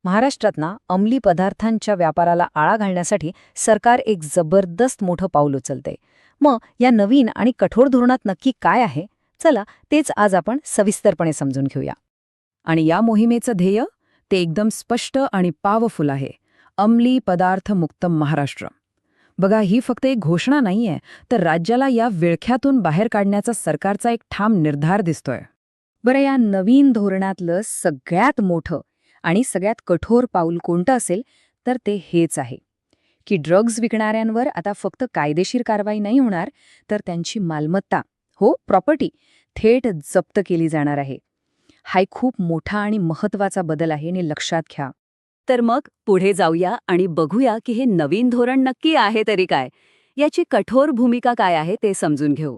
महाराष्ट्रात ना अंमली पदार्थांच्या व्यापाराला आळा घालण्यासाठी सरकार एक जबरदस्त मोठं पाऊल उचलते. मग या नवीन आणि कठोर धोरणात नक्की काय आहे? चला तेच आज आपण सविस्तरपणे समजून घेऊया. आणि या मोहिमेचं ध्येय ते एकदम स्पष्ट आणि पॉवरफुल आहे. अंमली पदार्थ मुक्त महाराष्ट्र. बघा, ही फक्त एक घोषणा नाहीये, तर राज्याला या विळख्यातून बाहेर काढण्याचा सरकारचा एक ठाम निर्धार दिसतोय. बरं, या नवीन धोरणातलं सगळ्यात मोठं आणि सगळ्यात कठोर पाऊल कोणतं असेल तर ते हेच आहे की ड्रग्ज विकणाऱ्यांवर आता फक्त कायदेशीर कारवाई नाही होणार, तर त्यांची मालमत्ता, हो प्रॉपर्टी, थेट जप्त केली जाणार आहे. हा एक खूप मोठा आणि महत्त्वाचा बदल आहे आणि लक्षात घ्या. तर मग पुढे जाऊया आणि बघूया की हे नवीन धोरण नक्की आहे तरी काय, याची कठोर भूमिका काय आहे ते समजून घेऊ.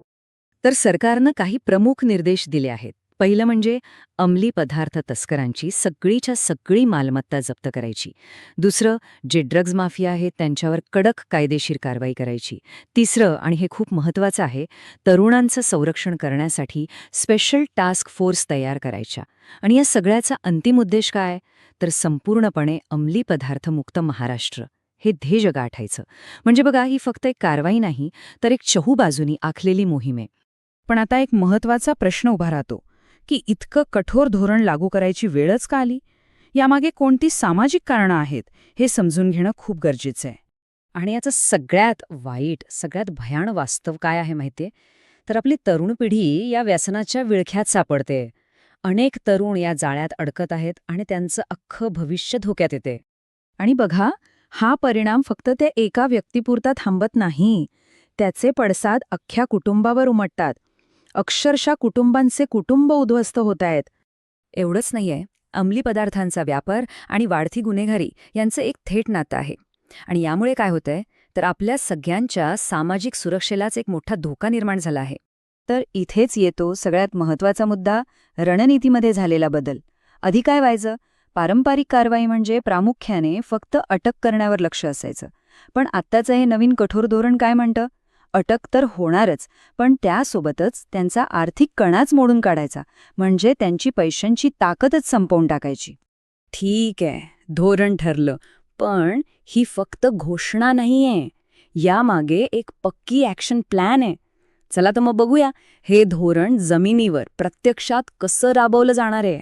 तर सरकारनं काही प्रमुख निर्देश दिले आहेत. पहिलं म्हणजे अंमली पदार्थ तस्करांची सगळीच्या सगळी मालमत्ता जप्त करायची. दुसरं, जे ड्रग्ज माफिया आहेत त्यांच्यावर कडक कायदेशीर कारवाई करायची. तिसरं, आणि हे खूप महत्त्वाचं आहे, तरुणांचं संरक्षण करण्यासाठी स्पेशल टास्क फोर्स तयार करायच्या. आणि या सगळ्याचा अंतिम उद्देश काय? तर संपूर्णपणे अंमली पदार्थ मुक्त महाराष्ट्र हे ध्येय गाठायचं. म्हणजे बघा, ही फक्त एक कारवाई नाही, तर एक चहूबाजूनी आखलेली मोहीम आहे. पण आता एक महत्त्वाचा प्रश्न उभा राहतो की इतकं कठोर धोरण लागू करायची वेळच का आली? यामागे कोणती सामाजिक कारणं आहेत हे समजून घेणं खूप गरजेचं आहे. आणि याचं सगळ्यात वाईट, सगळ्यात भयाण वास्तव काय आहे माहितीये? तर आपली तरुण पिढी या व्यसनाच्या विळख्यात सापडते. अनेक तरुण या जाळ्यात अडकत आहेत आणि त्यांचं अख्खं भविष्य धोक्यात येते. आणि बघा, हा परिणाम फक्त त्या एका व्यक्तीपुरता थांबत नाही. त्याचे पडसाद अख्ख्या कुटुंबावर उमटतात. अक्षरशः कुटुंबांचे कुटुंब उद्ध्वस्त होत आहेत. एवढंच नाहीये, अंमली पदार्थांचा व्यापार आणि वाढती गुन्हेगारी यांचं एक थेट नातं आहे. आणि यामुळे काय होतंय तर आपल्या सगळ्यांच्या सामाजिक सुरक्षेलाच एक मोठा धोका निर्माण झाला आहे. तर इथेच येतो सगळ्यात महत्त्वाचा मुद्दा, रणनीतीमध्ये झालेला बदल. आधी काय व्हायचं? पारंपरिक कारवाई म्हणजे प्रामुख्याने फक्त अटक करण्यावर लक्ष असायचं. पण आत्ताचं हे नवीन कठोर धोरण काय म्हणतं? अटक तर होणारच, पण त्यासोबतच त्यांचा आर्थिक कणाच मोडून काढायचा, म्हणजे त्यांची पैशांची ताकदच संपवून टाकायची. ठीक आहे, धोरण ठरलं, पण ही फक्त घोषणा नाहीये. यामागे एक पक्की ॲक्शन प्लॅन आहे. चला तर मग बघूया हे धोरण जमिनीवर प्रत्यक्षात कसं राबवलं जाणार आहे.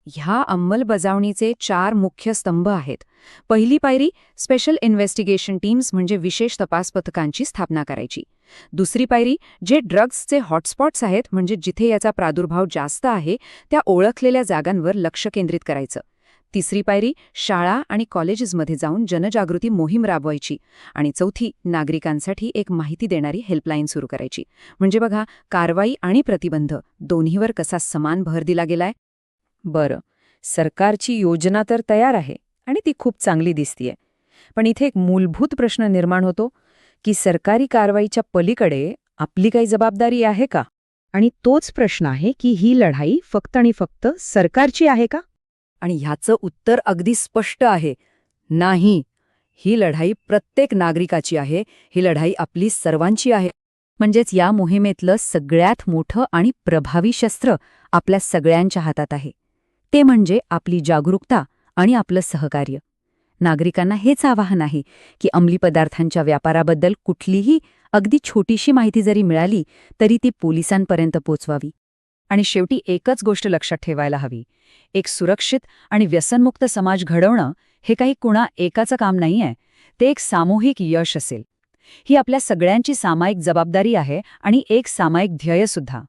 ह्या अंमलबजावणीचे 4 मुख्य स्तंभ आहेत. पहिली पायरी, स्पेशल इन्व्हेस्टिगेशन टीम्स म्हणजे विशेष तपास पथकांची स्थापना करायची. दुसरी पायरी, जे ड्रग्जचे हॉटस्पॉट्स आहेत म्हणजे जिथे याचा प्रादुर्भाव जास्त आहे त्या ओळखलेल्या जागांवर लक्ष केंद्रित करायचं. तिसरी पायरी, शाळा आणि कॉलेजेसमध्ये जाऊन जनजागृती मोहीम राबवायची. आणि चौथी, नागरिकांसाठी एक माहिती देणारी हेल्पलाईन सुरू करायची. म्हणजे बघा, कारवाई आणि प्रतिबंध दोन्हीवर कसा समान भर दिला गेलाय. बरं, सरकारची योजना तर तयार आहे आणि ती खूप चांगली दिसतीये. पण इथे एक मूलभूत प्रश्न निर्माण होतो की सरकारी कारवाईच्या पलीकडे आपली काही जबाबदारी आहे का? आणि तोच प्रश्न आहे की ही लढाई फक्त आणि फक्त सरकारची आहे का? आणि ह्याचं उत्तर अगदी स्पष्ट आहे, नाही. ही लढाई प्रत्येक नागरिकाची आहे. ही लढाई आपली सर्वांची आहे. म्हणजेच या मोहिमेतलं सगळ्यात मोठं आणि प्रभावी शस्त्र आपल्या सगळ्यांच्या हातात आहे. ते म्हणजे आपली जागरूकता आणि आपलं सहकार्य. नागरिकांना हेच आवाहन आहे की अंमली पदार्थांच्या व्यापाराबद्दल कुठलीही अगदी छोटीशी माहिती जरी मिळाली तरी ती पोलिसांपर्यंत पोचवावी. आणि शेवटी एकच गोष्ट लक्षात ठेवायला हवी, एक सुरक्षित आणि व्यसनमुक्त समाज घडवणं हे काही कुणा एकाचं काम नाहीये, ते एक सामूहिक यश असेल. ही आपल्या सगळ्यांची सामायिक जबाबदारी आहे आणि एक सामायिक ध्येयसुद्धा.